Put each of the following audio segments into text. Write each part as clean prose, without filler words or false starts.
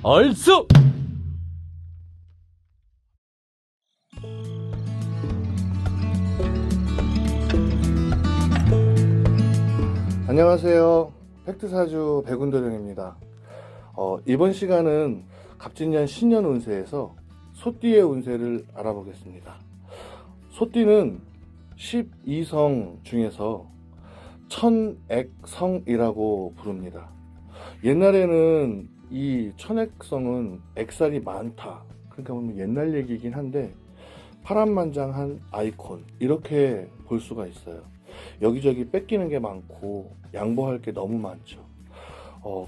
얼쑤! 안녕하세요. 팩트사주 백운도령입니다. 이번 시간은 갑진년 신년 운세에서 소띠의 운세를 알아보겠습니다. 소띠는 12성 중에서 천액성이라고 부릅니다. 옛날에는 이 천액성은 액살이 많다, 그러니까 뭐 옛날 얘기이긴 한데 파란만장한 아이콘, 이렇게 볼 수가 있어요. 여기저기 뺏기는 게 많고 양보할 게 너무 많죠.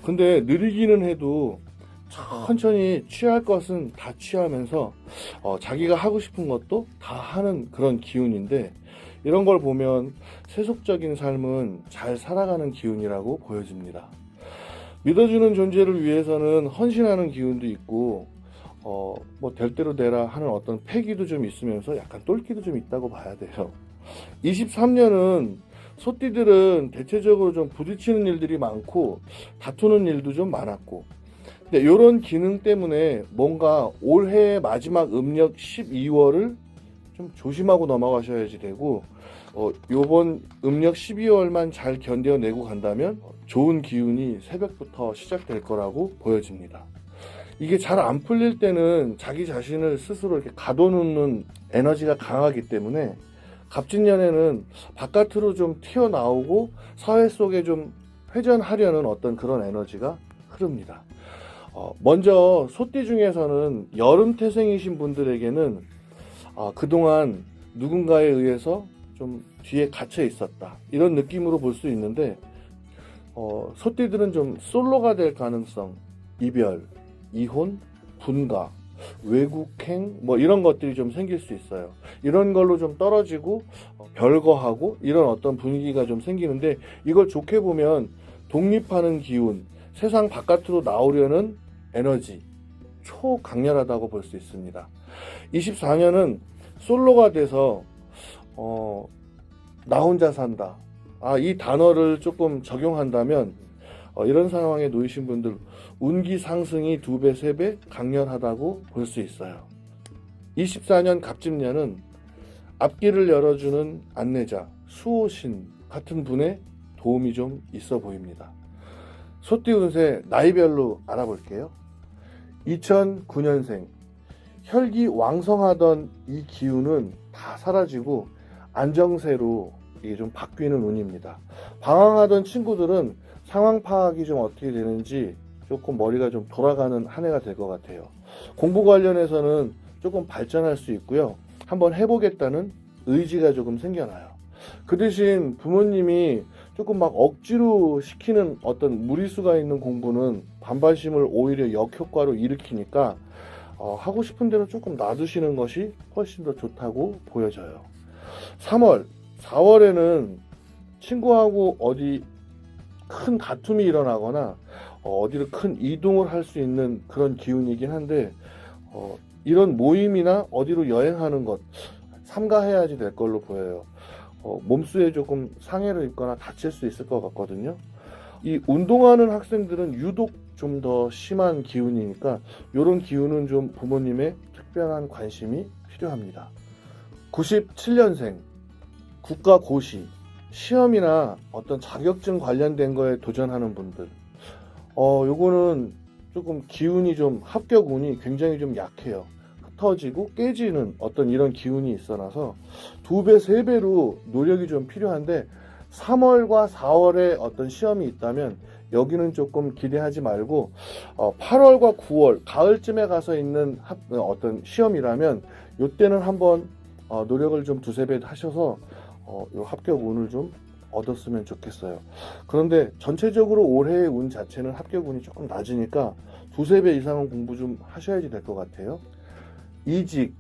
근데 느리기는 해도 천천히 취할 것은 다 취하면서 자기가 하고 싶은 것도 다 하는 그런 기운인데, 이런 걸 보면 세속적인 삶은 잘 살아가는 기운이라고 보여집니다. 믿어주는 존재를 위해서는 헌신하는 기운도 있고, 뭐 될 대로 되라 하는 어떤 패기도 좀 있으면서 약간 똘끼도 좀 있다고 봐야 돼요. 23년은 소띠들은 대체적으로 좀 부딪히는 일들이 많고 다투는 일도 좀 많았고, 근데 이런 기능 때문에 뭔가 올해의 마지막 음력 12월을 좀 조심하고 넘어가셔야지 되고, 요번 음력 12월만 잘 견뎌내고 간다면 좋은 기운이 새벽부터 시작될 거라고 보여집니다. 이게 잘 안 풀릴 때는 자기 자신을 스스로 이렇게 가둬놓는 에너지가 강하기 때문에 갑진년에는 바깥으로 좀 튀어나오고 사회 속에 좀 회전하려는 어떤 그런 에너지가 흐릅니다. 먼저 소띠 중에서는 여름 태생이신 분들에게는 그동안 누군가에 의해서 좀 뒤에 갇혀 있었다, 이런 느낌으로 볼 수 있는데, 소띠들은 좀 솔로가 될 가능성, 이별, 이혼, 분가, 외국행, 뭐 이런 것들이 좀 생길 수 있어요. 이런 걸로 좀 떨어지고 별거하고 이런 어떤 분위기가 좀 생기는데, 이걸 좋게 보면 독립하는 기운, 세상 바깥으로 나오려는 에너지, 초강렬하다고 볼 수 있습니다. 24년은 솔로가 돼서 나 혼자 산다, 이 단어를 조금 적용한다면 이런 상황에 놓이신 분들 운기 상승이 2배, 3배 강렬하다고 볼 수 있어요. 24년 갑진년은 앞길을 열어주는 안내자, 수호신 같은 분의 도움이 좀 있어 보입니다. 소띠 운세 나이별로 알아볼게요. 2009년생, 혈기 왕성하던 이 기운은 다 사라지고 안정세로 이게 좀 바뀌는 운입니다. 방황하던 친구들은 상황 파악이 좀 어떻게 되는지 조금 머리가 좀 돌아가는 한 해가 될 것 같아요. 공부 관련해서는 조금 발전할 수 있고요. 한번 해보겠다는 의지가 조금 생겨나요. 그 대신 부모님이 조금 막 억지로 시키는 어떤 무리수가 있는 공부는 반발심을 오히려 역효과로 일으키니까 하고 싶은 대로 조금 놔두시는 것이 훨씬 더 좋다고 보여져요. 3월, 4월에는 친구하고 어디 큰 다툼이 일어나거나 어디를 큰 이동을 할 수 있는 그런 기운이긴 한데, 이런 모임이나 어디로 여행하는 것 삼가해야지 될 걸로 보여요. 몸수에 조금 상해를 입거나 다칠 수 있을 것 같거든요. 이 운동하는 학생들은 유독 좀 더 심한 기운이니까 이런 기운은 좀 부모님의 특별한 관심이 필요합니다. 97년생, 국가고시, 시험이나 어떤 자격증 관련된 거에 도전하는 분들, 요거는 조금 기운이 좀, 합격 운이 굉장히 좀 약해요. 흩어지고 깨지는 어떤 이런 기운이 있어나서 2배, 3배로 노력이 좀 필요한데, 3월과 4월에 어떤 시험이 있다면 여기는 조금 기대하지 말고 8월과 9월 가을쯤에 가서 있는 어떤 시험이라면 이때는 한번 노력을 좀 2~3배 하셔서 요 합격 운을 좀 얻었으면 좋겠어요. 그런데 전체적으로 올해의 운 자체는 합격 운이 조금 낮으니까 2~3배 이상은 공부 좀 하셔야지 될 것 같아요. 이직,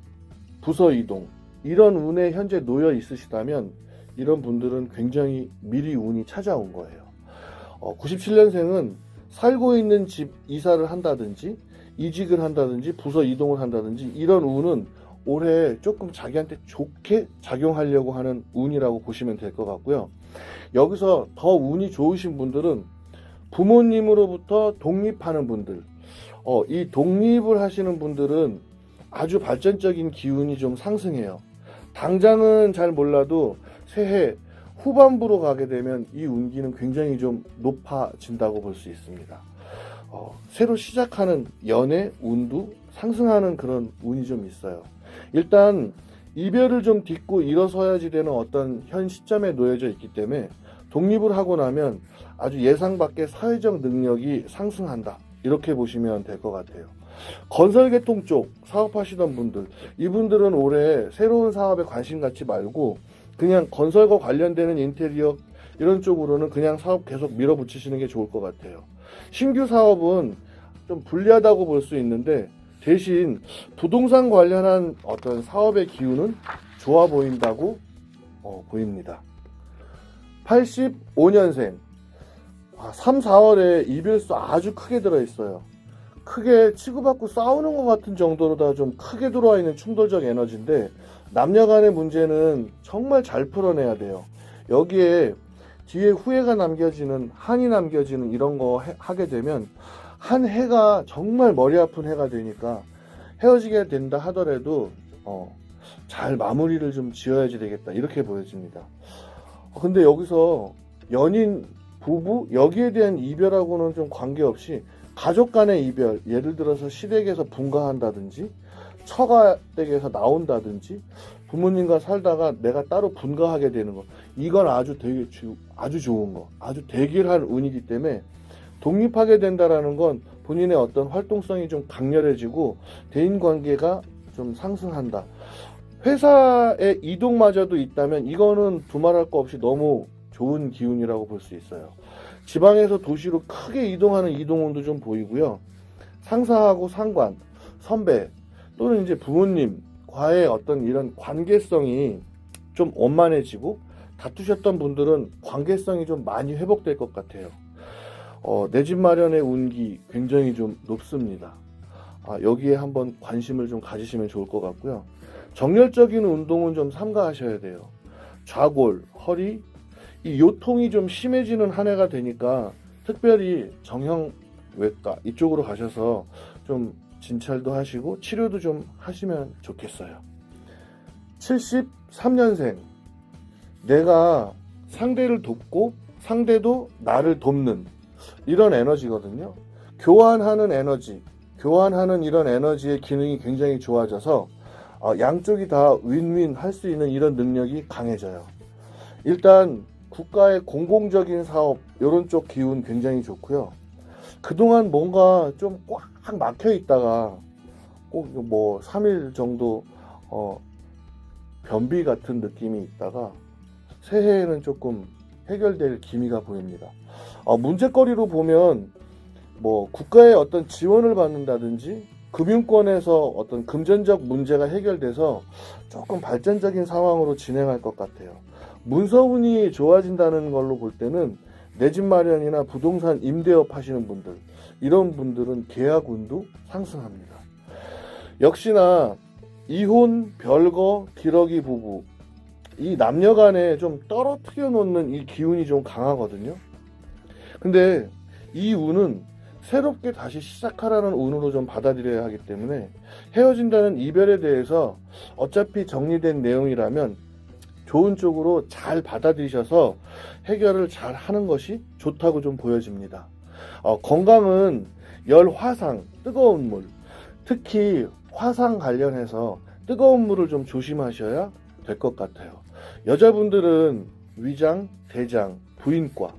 부서 이동, 이런 운에 현재 놓여 있으시다면 이런 분들은 굉장히 미리 운이 찾아온 거예요. 97년생은 살고 있는 집 이사를 한다든지 이직을 한다든지 부서 이동을 한다든지 이런 운은 올해 조금 자기한테 좋게 작용하려고 하는 운이라고 보시면 될 것 같고요. 여기서 더 운이 좋으신 분들은 부모님으로부터 독립하는 분들, 이 독립을 하시는 분들은 아주 발전적인 기운이 좀 상승해요. 당장은 잘 몰라도 새해 후반부로 가게 되면 이 운기는 굉장히 좀 높아진다고 볼 수 있습니다. 새로 시작하는 연애 운도 상승하는 그런 운이 좀 있어요. 일단 이별을 좀 딛고 일어서야지 되는 어떤 현 시점에 놓여져 있기 때문에 독립을 하고 나면 아주 예상 밖의 사회적 능력이 상승한다, 이렇게 보시면 될 것 같아요. 건설계통 쪽 사업하시던 분들, 이분들은 올해 새로운 사업에 관심 갖지 말고 그냥 건설과 관련되는 인테리어 이런 쪽으로는 그냥 사업 계속 밀어붙이시는 게 좋을 것 같아요. 신규 사업은 좀 불리하다고 볼 수 있는데 대신 부동산 관련한 어떤 사업의 기운은 좋아 보인다고 보입니다. 85년생 3, 4월에 이별수 아주 크게 들어있어요. 크게 치고받고 싸우는 것 같은 정도로 다 좀 크게 들어와 있는 충돌적 에너지인데 남녀 간의 문제는 정말 잘 풀어내야 돼요. 여기에 뒤에 후회가 남겨지는, 한이 남겨지는 이런 거 하게 되면 한 해가 정말 머리 아픈 해가 되니까 헤어지게 된다 하더라도 잘 마무리를 좀 지어야지 되겠다, 이렇게 보여집니다. 근데 여기서 연인, 부부 여기에 대한 이별하고는 좀 관계없이 가족 간의 이별, 예를 들어서 시댁에서 분가한다든지 처가댁에서 나온다든지 부모님과 살다가 내가 따로 분가하게 되는 거, 이건 아주 좋은 거, 아주 대길한 운이기 때문에 독립하게 된다라는 건 본인의 어떤 활동성이 좀 강렬해지고 대인관계가 좀 상승한다. 회사의 이동마저도 있다면 이거는 두말할 거 없이 너무 좋은 기운이라고 볼 수 있어요. 지방에서 도시로 크게 이동하는 이동운도 좀 보이고요. 상사하고 상관, 선배 또는 이제 부모님과의 어떤 이런 관계성이 좀 원만해지고 다투셨던 분들은 관계성이 좀 많이 회복될 것 같아요. 내 집 마련의 운기 굉장히 좀 높습니다. 여기에 한번 관심을 좀 가지시면 좋을 것 같고요. 정열적인 운동은 좀 삼가하셔야 돼요. 좌골, 허리, 이 요통이 좀 심해지는 한 해가 되니까 특별히 정형외과 이쪽으로 가셔서 좀 진찰도 하시고 치료도 좀 하시면 좋겠어요. 73년생, 내가 상대를 돕고 상대도 나를 돕는 이런 에너지거든요. 교환하는 에너지, 교환하는 이런 에너지의 기능이 굉장히 좋아져서 양쪽이 다 윈윈 할 수 있는 이런 능력이 강해져요. 일단 국가의 공공적인 사업 이런 쪽 기운 굉장히 좋고요. 그동안 뭔가 좀 꽉 막혀 있다가 꼭 뭐 3일 정도 변비 같은 느낌이 있다가 새해에는 조금 해결될 기미가 보입니다. 문제거리로 보면 뭐 국가의 어떤 지원을 받는다든지 금융권에서 어떤 금전적 문제가 해결돼서 조금 발전적인 상황으로 진행할 것 같아요. 문서운이 좋아진다는 걸로 볼 때는 내 집 마련이나 부동산 임대업 하시는 분들, 이런 분들은 계약운도 상승합니다. 역시나 이혼, 별거, 기러기 부부, 이 남녀 간에 좀 떨어뜨려 놓는 이 기운이 좀 강하거든요. 근데 이 운은 새롭게 다시 시작하라는 운으로 좀 받아들여야 하기 때문에 헤어진다는 이별에 대해서 어차피 정리된 내용이라면 좋은 쪽으로 잘 받아들이셔서 해결을 잘 하는 것이 좋다고 좀 보여집니다. 건강은 열화상, 뜨거운 물, 특히 화상 관련해서 뜨거운 물을 좀 조심하셔야 될 것 같아요. 여자분들은 위장, 대장, 부인과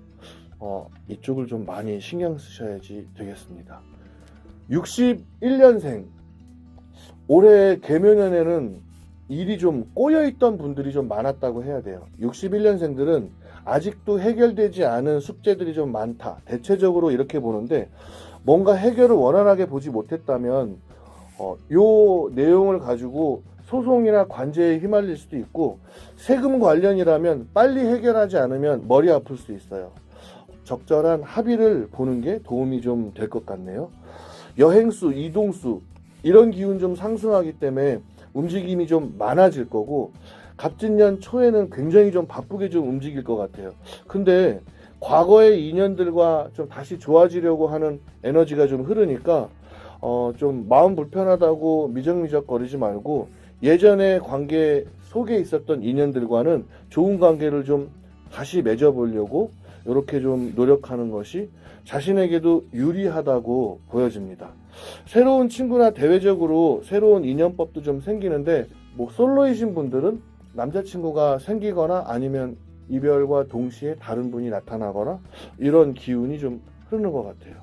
이쪽을 좀 많이 신경 쓰셔야지 되겠습니다. 61년생, 올해 개묘년에는 일이 좀 꼬여있던 분들이 좀 많았다고 해야 돼요. 61년생들은 아직도 해결되지 않은 숙제들이 좀 많다, 대체적으로 이렇게 보는데, 뭔가 해결을 원활하게 보지 못했다면 요 내용을 가지고 소송이나 관제에 휘말릴 수도 있고, 세금 관련이라면 빨리 해결하지 않으면 머리 아플 수 있어요. 적절한 합의를 보는 게 도움이 좀 될 것 같네요. 여행수, 이동수 이런 기운 좀 상승하기 때문에 움직임이 좀 많아질 거고, 갑진년 초에는 굉장히 좀 바쁘게 좀 움직일 것 같아요. 근데 과거의 인연들과 좀 다시 좋아지려고 하는 에너지가 좀 흐르니까 좀 마음 불편하다고 미적미적 거리지 말고 예전의 관계 속에 있었던 인연들과는 좋은 관계를 좀 다시 맺어보려고 이렇게 좀 노력하는 것이 자신에게도 유리하다고 보여집니다. 새로운 친구나 대외적으로 새로운 인연법도 좀 생기는데 뭐 솔로이신 분들은 남자친구가 생기거나 아니면 이별과 동시에 다른 분이 나타나거나 이런 기운이 좀 흐르는 것 같아요.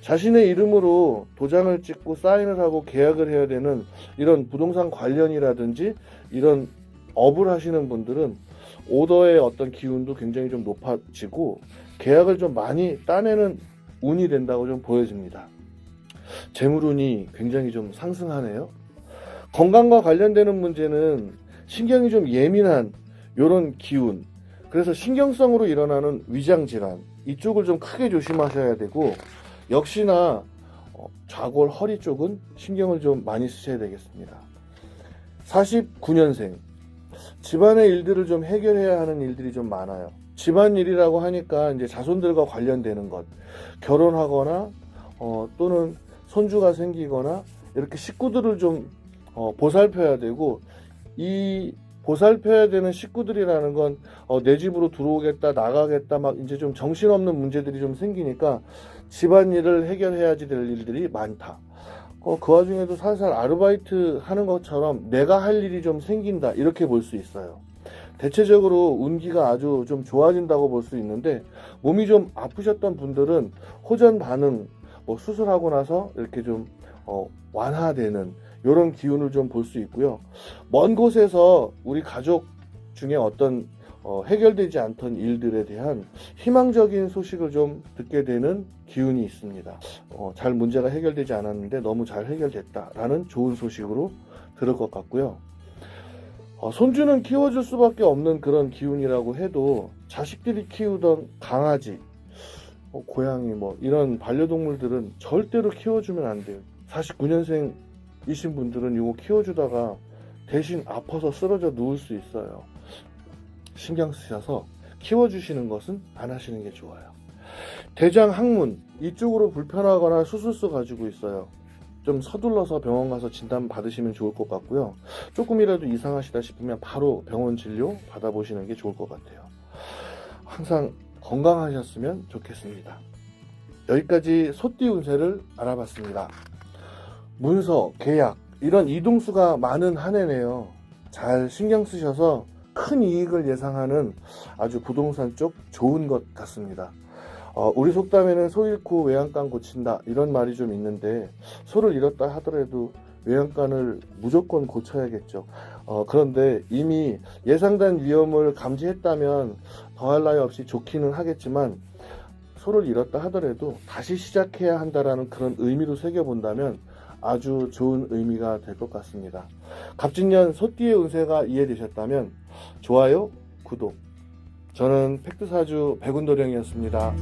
자신의 이름으로 도장을 찍고 사인을 하고 계약을 해야 되는 이런 부동산 관련이라든지 이런 업을 하시는 분들은 오더의 어떤 기운도 굉장히 좀 높아지고 계약을 좀 많이 따내는 운이 된다고 좀 보여집니다. 재물운이 굉장히 좀 상승하네요. 건강과 관련되는 문제는 신경이 좀 예민한 이런 기운, 그래서 신경성으로 일어나는 위장질환 이쪽을 좀 크게 조심하셔야 되고 역시나 좌골 허리 쪽은 신경을 좀 많이 쓰셔야 되겠습니다. 49년생 집안의 일들을 좀 해결해야 하는 일들이 좀 많아요. 집안일이라고 하니까 이제 자손들과 관련되는 것, 결혼하거나 또는 손주가 생기거나 이렇게 식구들을 좀 보살펴야 되고, 이 보살펴야 되는 식구들이라는 건 내 집으로 들어오겠다 나가겠다 막 이제 좀 정신없는 문제들이 좀 생기니까 집안일을 해결해야지 될 일들이 많다. 그 와중에도 살살 아르바이트 하는 것처럼 내가 할 일이 좀 생긴다 이렇게 볼 수 있어요. 대체적으로 운기가 아주 좀 좋아진다고 볼 수 있는데, 몸이 좀 아프셨던 분들은 호전 반응, 뭐 수술하고 나서 이렇게 좀 완화되는 이런 기운을 좀 볼 수 있고요. 먼 곳에서 우리 가족 중에 어떤 해결되지 않던 일들에 대한 희망적인 소식을 좀 듣게 되는 기운이 있습니다. 잘 문제가 해결되지 않았는데 너무 잘 해결됐다라는 좋은 소식으로 들을 것 같고요. 손주는 키워줄 수밖에 없는 그런 기운이라고 해도 자식들이 키우던 강아지, 고양이 뭐 이런 반려동물들은 절대로 키워주면 안 돼요. 49년생이신 분들은 이거 키워주다가 대신 아파서 쓰러져 누울 수 있어요. 신경 쓰셔서 키워주시는 것은 안 하시는 게 좋아요. 대장 항문 이쪽으로 불편하거나 수술수 가지고 있어요. 좀 서둘러서 병원 가서 진단 받으시면 좋을 것 같고요. 조금이라도 이상하시다 싶으면 바로 병원 진료 받아보시는 게 좋을 것 같아요. 항상 건강하셨으면 좋겠습니다. 여기까지 소띠 운세를 알아봤습니다. 문서, 계약 이런 이동수가 많은 한 해네요. 잘 신경 쓰셔서 큰 이익을 예상하는 아주 부동산 쪽 좋은 것 같습니다. 우리 속담에는 소 잃고 외양간 고친다 이런 말이 좀 있는데, 소를 잃었다 하더라도 외양간을 무조건 고쳐야겠죠. 그런데 이미 예상된 위험을 감지했다면 더할 나위 없이 좋기는 하겠지만, 소를 잃었다 하더라도 다시 시작해야 한다라는 그런 의미로 새겨본다면 아주 좋은 의미가 될 것 같습니다. 갑진년 소띠의 운세가 이해되셨다면 좋아요, 구독. 저는 팩트사주 백운도령이었습니다.